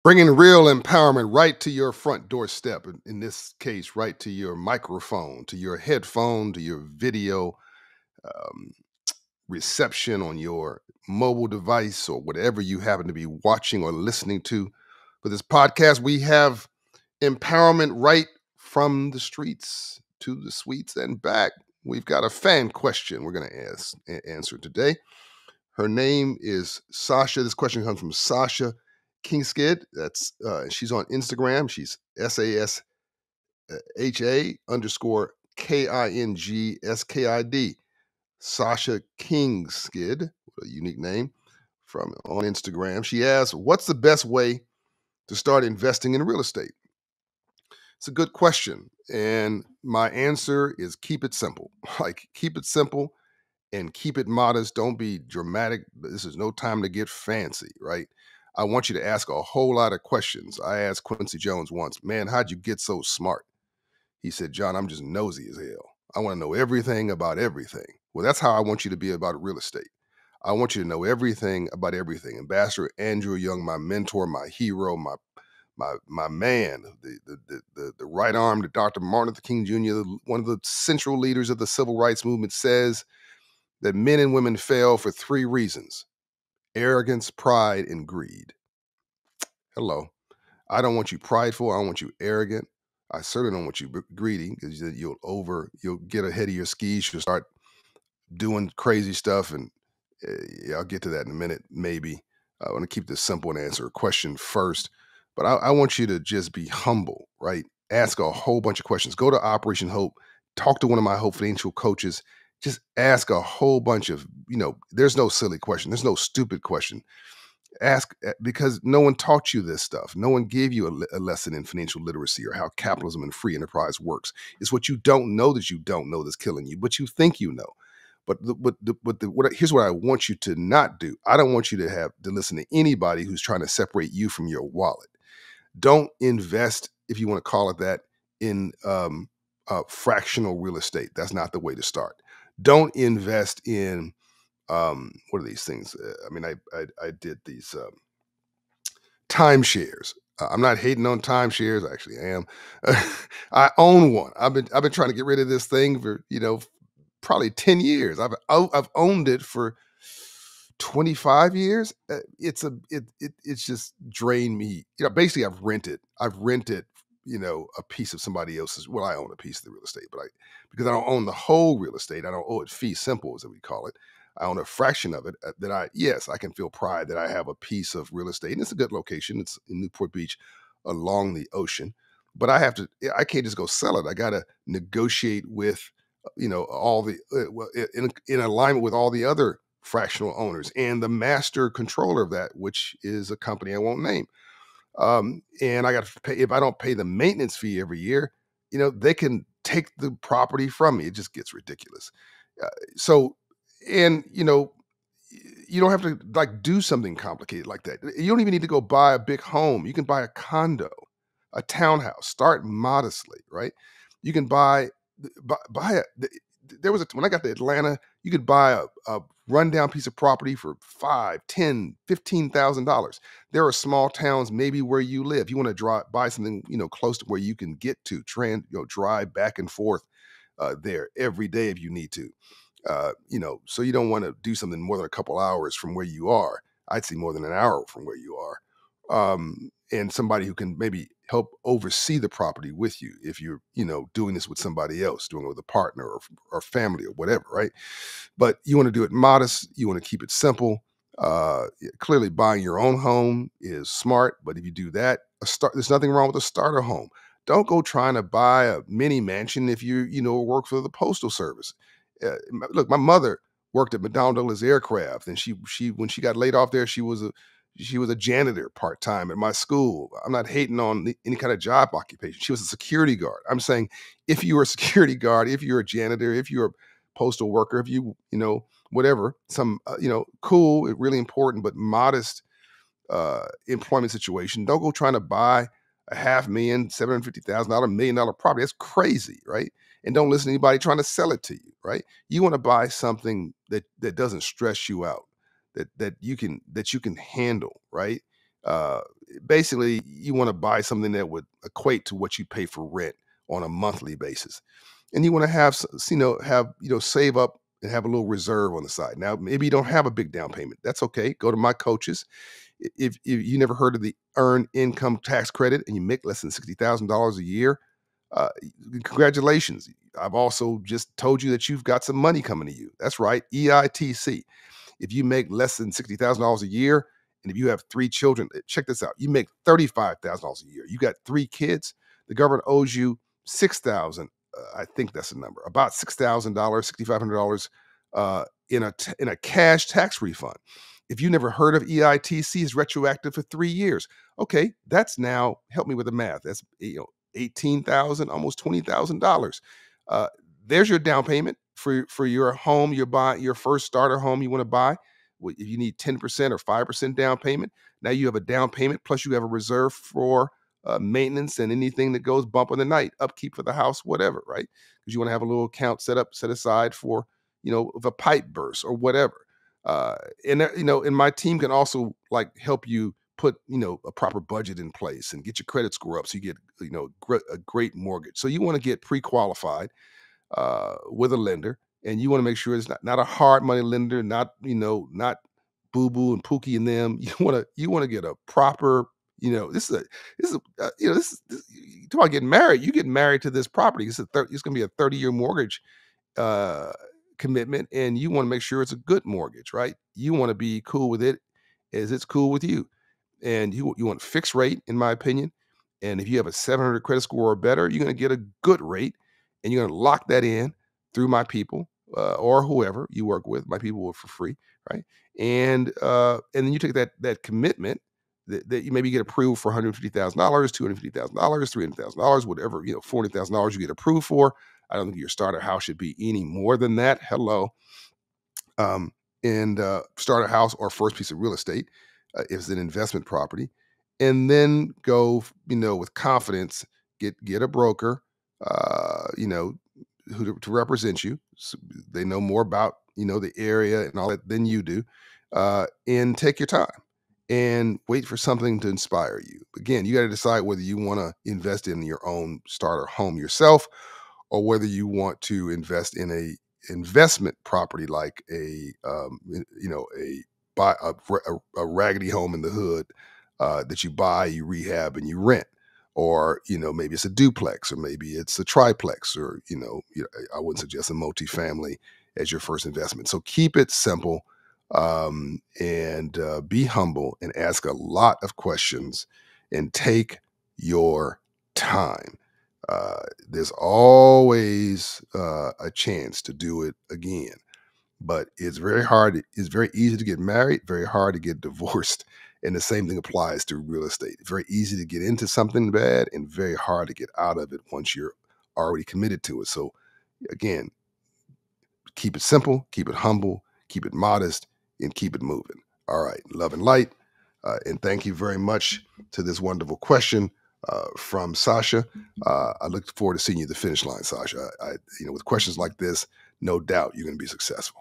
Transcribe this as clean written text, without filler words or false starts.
Bringing real empowerment right to your front doorstep. In this case, right to your microphone, to your headphone, to your video um, reception on your mobile device or whatever you happen to be watching or listening to. For this podcast, we have empowerment right from the streets to the suites and back. We've got a fan question we're going to answer today. Her name is Sasha. This question comes from Sasha Kingskid. She's on Instagram. She's SASHA_KINGSKID. Sasha Kingskid, what a unique name from on Instagram. She asks, "What's the best way to start investing in real estate?" It's a good question, and my answer is keep it simple. Like keep it simple and keep it modest. Don't be dramatic. This is no time to get fancy, right? I want you to ask a whole lot of questions. I asked Quincy Jones once, "Man, how'd you get so smart?" He said, "John, I'm just nosy as hell. I want to know everything about everything." Well, that's how I want you to be about real estate. I want you to know everything about everything. Ambassador Andrew Young, my mentor, my hero, my man, the right arm to Dr. Martin Luther King Jr., one of the central leaders of the civil rights movement, says that men and women fail for three reasons: arrogance, pride, and greed. Hello. I don't want you prideful. I don't want you arrogant. I certainly don't want you greedy because you'll get ahead of your skis. You'll start doing crazy stuff, and yeah, I'll get to that in a minute. Maybe I want to keep this simple and answer a question first, but I want you to just be humble, right? Ask a whole bunch of questions. Go to Operation Hope. Talk to one of my Hope Financial coaches. Just ask a whole bunch of, there's no silly question. There's no stupid question. Ask because no one taught you this stuff. No one gave you a lesson in financial literacy or how capitalism and free enterprise works. It's what you don't know that you don't know that's killing you, but you think you know. Here's what I want you to not do. I don't want you to have to listen to anybody who's trying to separate you from your wallet. Don't invest, if you want to call it that, in fractional real estate. That's not the way to start. Don't invest in what are these things? I did these timeshares. I'm not hating on timeshares. Actually, I am. I own one. I've been trying to get rid of this thing for probably 10 years. I've owned it for 25 years. It's just drained me. Basically I've rented a piece of somebody else's. Well, I own a piece of the real estate, but because I don't own the whole real estate, I don't owe it fee simple as we call it. I own a fraction of it. Yes, I can feel pride that I have a piece of real estate, and it's a good location. It's in Newport Beach, along the ocean. But I can't just go sell it. I got to negotiate with, all the in alignment with all the other fractional owners and the master controller of that, which is a company I won't name. And I got to pay. If I don't pay the maintenance fee every year, they can take the property from me. It just gets ridiculous. Uh, so, and you don't have to like do something complicated like that. You don't even need to go buy a big home. You can buy a condo, a townhouse. Start modestly, right? You can buy there was when I got to Atlanta, you could buy a rundown piece of property for 5, 10, $15,000. There are small towns maybe where you live. You want to buy something, close to where you can get to, drive back and forth there every day if you need to. So you don't want to do something more than a couple hours from where you are. I'd say more than an hour from where you are. And somebody who can maybe help oversee the property with you if you're, doing this with somebody else, doing it with a partner or family or whatever, right? But you want to do it modest. You want to keep it simple. Clearly, buying your own home is smart, but if you do that, there's nothing wrong with a starter home. Don't go trying to buy a mini mansion if work for the postal service. Look, my mother worked at McDonnell Douglas Aircraft, and she when she got laid off there, she was a janitor part time at my school. I'm not hating on any kind of job occupation. She was a security guard. I'm saying if you're a security guard, if you're a janitor, if you're a postal worker, if whatever, cool, really important, but modest employment situation. Don't go trying to buy a $500,000, $750,000, $1 million property. That's crazy, right? And don't listen to anybody trying to sell it to you, right? You want to buy something that doesn't stress you out, that you can handle, right? Uh, Basically, you want to buy something that would equate to what you pay for rent on a monthly basis, and you want to have have save up and have a little reserve on the side. Now, maybe you don't have a big down payment. That's okay. Go to my coaches. If you never heard of the earned income tax credit and you make less than $60,000 a year, uh, congratulations. I've also just told you that you've got some money coming to you. That's right, EITC. If you make less than $60,000 a year, and if you have 3 children, check this out. You make $35,000 a year. You got 3 kids. The government owes you 6,000. I think that's the number. About $6,000, $6,500 in a cash tax refund. If you never heard of EITC, is retroactive for 3 years. Okay, that's now help me with the math. That's 18,000, almost $20,000. Uh, there's your down payment for your home. You're buying your first starter home you want to buy. If you need 10% or 5% down payment, now you have a down payment plus you have a reserve for maintenance and anything that goes bump in the night, upkeep for the house, whatever, right? Because you want to have a little account set aside for if a pipe bursts or whatever. Uh, and my team can also like help you put a proper budget in place and get your credit score up so you get a great mortgage. So you want to get pre-qualified with a lender, and you want to make sure it's not a hard money lender, not Boo Boo and Pookie and them. You want to get a proper. You talk about getting married. You get married to this property. It's going to be a 30-year mortgage uh, commitment, and you want to make sure it's a good mortgage, right? You want to be cool with it as it's cool with you, and you want fixed rate, in my opinion. And if you have a 700 credit score or better, you're going to get a good rate, and you're going to lock that in through my people or whoever you work with. My people work for free, right? And then you take that commitment that you maybe get approved for $150,000, $250,000, $300,000, whatever, $400,000 you get approved for. I don't think your starter house should be any more than that. Hello. Um, and Start a house or first piece of real estate if it's an investment property, and then go, with confidence, get a broker, who to represent you. So they know more about the area and all that than you do, and take your time and wait for something to inspire you. Again, you got to decide whether you want to invest in your own starter home yourself or whether you want to invest in a investment property like a raggedy home in the hood that you buy, you rehab, and you rent, or maybe it's a duplex, or maybe it's a triplex, or I wouldn't suggest a multifamily as your first investment. So keep it simple, and be humble and ask a lot of questions and take your time. There's always a chance to do it again, but it's very hard. It's very easy to get married, very hard to get divorced. And the same thing applies to real estate. It's very easy to get into something bad and very hard to get out of it once you're already committed to it. So, again, keep it simple, keep it humble, keep it modest, and keep it moving. All right, love and light. And thank you very much to this wonderful question from Sasha. I look forward to seeing you at the finish line, Sasha. With questions like this, no doubt you're going to be successful.